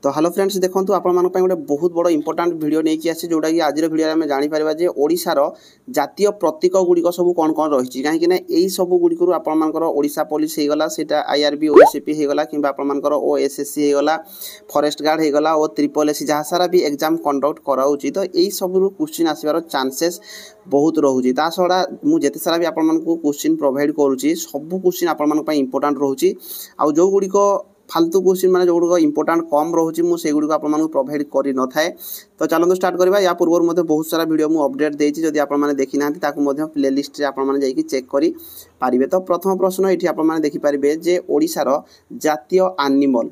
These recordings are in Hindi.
तो हेलो फ्रेंड्स देखो आपण मान गोटे बहुत बड़ इंपोर्टाट वीडियो नहीं आसी जोटा कि आज वीडियो आम जापर जे ओडिशार जातीय प्रतीक गुड़िक सब कौन कौन रही कहीं यही सब गुड़िक आपर ओडिशा पुलिस होगला सीटा आईआरबी ओएससीपी होगला कि आपर ओएसएससी होगला फॉरेस्ट गार्ड होगला और ट्रिपल एससी जहाँ सारा भी एग्जाम कंडक्ट कराऊँगी तो यही सब क्वेश्चन आसबार चांसेस बहुत रोचे छड़ा मुझे सारा भी आपण क्वेश्चन प्रोवाइड करुँची सब क्वेश्चन आपण इंपोर्टाट रोचे आउ जो गुड़िक फालतू क्वेश्चन माने जो गुड़िक इंपोर्टाट कम रोचे मुझे गुड़िक आपको प्रोवाइड कर न थाए। तो चलते स्टार्ट करवा या पूर्व मध्य बहुत सारा वीडियो मुझे अपडेट देती जदि आपने देखी ना प्ले लिस्ट रे आपने चेक करें। तो प्रथम प्रश्न ये आपने देखिपारे जे ओडिशार जातीय एनिमल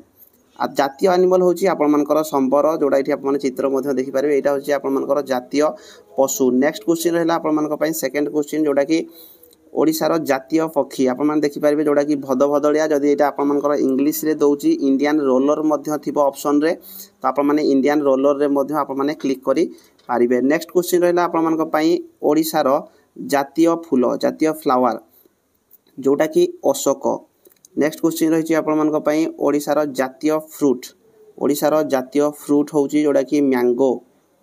जातीय एनिमल हूँ आपर संबर जोड़ा ये आप चित्र देखिपारे यहाँ हूँ आपर जातीय पशु। नेक्स्ट क्वेश्चन रहा आपर सेकेंड क्वेश्चन जोटा कि ओडिशार जातीय पक्षी आपने देखिपारे जोटा कि भदभदलिया जदि यहाँ आपर इंग्लीश रे दौर इंडियन रोलर ऑप्शन रे तो आपने इंडियन रोलर रे आपने क्लिक करि पारिबे। नेक्स्ट क्वेश्चन रहा आपर ओडिशार जातीय फूल जातीय फ्लावर जोटा कि अशोक। नेक्स्ट क्वेश्चन रही आपर ओडिशार जातीय फ्रूट ओडिशार जातीय फ्रूट हूँ जोटा कि मैंगो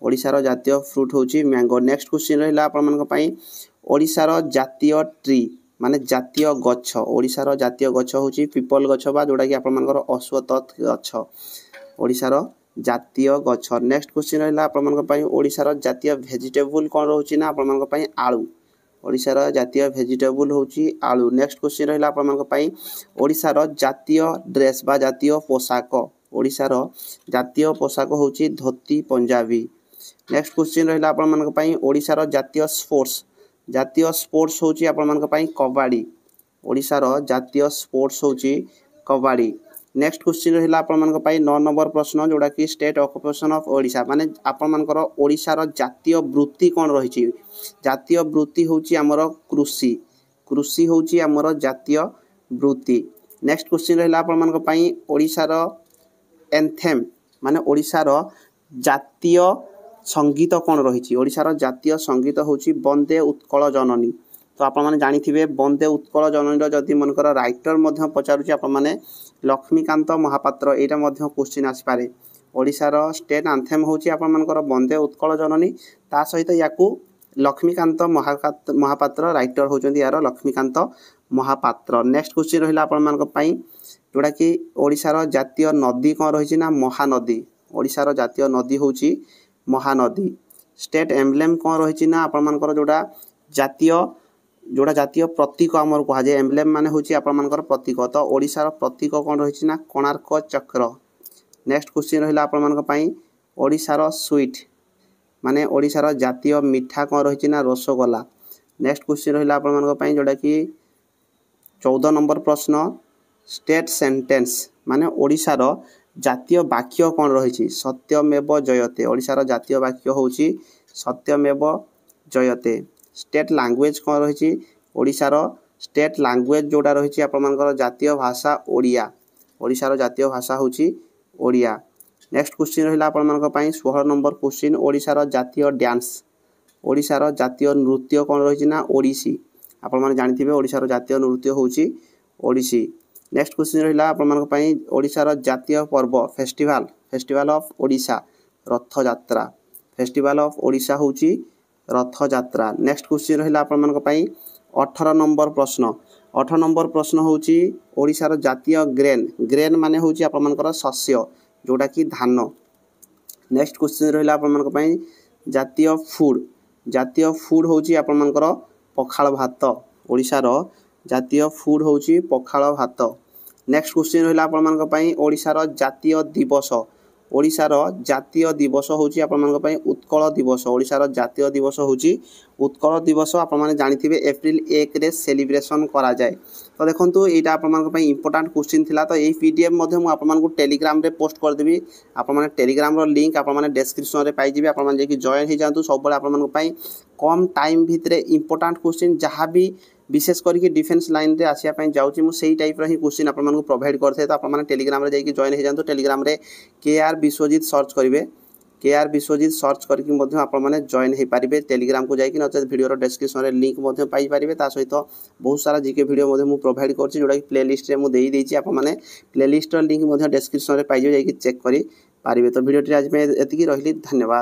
ओडिशार जातीय फ्रूट हूँ मैंगो। नेक्स्ट क्वेश्चन रहा आपर ओडिशार जातीय ट्री माने जातीय गछ ओडिशार जातीय गछ हूँ पीपल गछ बा जोटा कि आपर अश्वत्थ गछ ओडिशार जातीय गछ। नेक्स्ट क्वेश्चन रहा आपर ओडिशार जातीय वेजिटेबल कौन रोचे ना आपर आलू ओडिशार जातीय वेजिटेबल हूँ आलू। नेक्स्ट क्वेश्चन रहा आपर ओडिशार जातीय ड्रेस बा जातीय पोशाक ओडिशार जातीय पोशाक हूँ धोती पंजाबी। नेक्स्ट क्वेश्चन रहा आपर ओडिशार जातीय स्पोर्ट्स हूँ आपर कबाड़ी ओडिशार जातीय स्पोर्ट्स हूँ कबाड़ी। नेक्स्ट क्वेश्चन रहा आपर 9 नंबर प्रश्न जोड़ा कि स्टेट ऑक्युपेशन ऑफ ओडिशा माने आपर ओडिशार जातीय वृत्ति कौन रही जातीय वृत्ति हूँ आमर कृषि कृषि हूँ आमर जातीय वृत्ति। नेक्स्ट क्वेश्चन रहा आपर ओडिशार एंथेम माने ओडिशार जातीय संगीत कौन रही ओडिशार जातीय संगीत हूँ वंदे उत्कल जननी। तो आपने जानी वंदे उत्कल जननी जदि मनकर राइटर पचारूँ आपने लक्ष्मीकांत महापात्र यहाँ क्वेश्चन आसपे ओडिशार स्टेट एंथेम हूँ आपर वंदे उत्कल जननी ता सहित या लक्ष्मीकांत महापात्र राइटर होती यार लक्ष्मीकांत महापात्र। नेक्स्ट क्वेश्चन रहा आपर जोड़ा कि ओडिशार जातीय नदी कौन रही ना महानदी ओडिशार जातीय नदी हूँ महानदी। स्टेट एम्ब्लेम कौन रही ना आपर जोड़ा जातीय प्रतीक आमर कहुए एम्ब्लेम माने हूँ आपर प्रतीक तो ओडिशार प्रतीक कौन रही ना कोणार्क चक्र। नेक्स्ट क्वेश्चन रहा आपर ओडिशार स्वीट माने ओडिशार जातीय मिठा कौन रही ना रसगोला। नेक्स्ट क्वेश्चन रहा आपर जोड़ा कि 14 नंबर प्रश्न स्टेट सेंटेंस माने ओडिशार जातीय वाक्य कौन रही सत्यमेव जयते ओडिशार जातीय वाक्य हूँ सत्यमेव जयते। स्टेट लैंग्वेज कौन रही ओडिशार स्टेट लैंग्वेज जोड़ा रही आपर जातीय भाषा ओडिया ओडिशार जातीय भाषा हूँ ओडिया। नेक्स्ट क्वेश्चन रहा आपर 16 नंबर क्वेश्चन ओडिशार जातीय डांस ओडिशार जातीय नृत्य कौन रही ना ओडिसी आपने जानते ओडिशार जातीय नृत्य हूँ ओडिसी। नेक्स्ट क्वेश्चन रहा आपर ओडिशार जातीय पर्व फेस्टिवल ऑफ ओडिशा रथ यात्रा फेस्टिवल ऑफ ओडिशा हूँ रथ यात्रा। नेक्स्ट क्वेश्चन रहा आपर 18 नंबर प्रश्न हूँ ओडिशार जातीय ग्रेन माने हूँ आपर शस्य जोटा कि धान। नेक्स्ट क्वेश्चन रहा आपर जातीय फूड हूँ आपर पखाल भात ओडिशार जातीय फूड हूँ पखाल भात। नेक्स्ट क्वेश्चन रहा आपर ओडिशार जातीय दिवस ओडिशार जातीय दिवस हूँ आपर उत्कल दिवस ओडिशार जातीय दिवस हूँ उत्कल दिवस आपने जानते एप्रिल 1 रे सेलिब्रेशन करा जाए। तो देखो यहाँ आप इंपोर्टाट क्वेश्चन थिला तो यही पीडीएफ आपको टेलीग्राम रे पोस्ट करदेवी आपने टेलीग्राम लिंक आपने डिस्क्रिप्शन रे पाइबे आपने जॉइन हो जातु सब आप कम टाइम भितर इंपोर्टाट क्वेश्चन जहाँ भी विशेष करके डिफेन्स लाइन रे आसिया जाऊँगी मुझे टाइप ही क्वेश्चन आपको प्रोवाइड करते तो आपने टेलीग्राम रे जाइए जॉइन हो जातु टेलीग्राम रे KR विश्वजीत सर्च करेंगे KR विश्वजीत सर्च करके आपने जॉइन हो पारे टेलीग्राम को जाकि नचेत वीडियो डिस्क्रिप्शन में लिंक पाइपर ता सहित बहुत सारा जीके वीडियो मुझे प्रोवाइड कर जोटा कि प्ले लिस्ट में मुझे आपने प्ले लिस्ट लिंक डिस्क्रिप्शन में पाइबे जाकि चेक कर ପାରିବେ। ତ ଭିଡ଼ିଓଟି ଆଜି ପାଇଁ ଏତିକି ରହିଲି, ଧନ୍ୟବାଦ।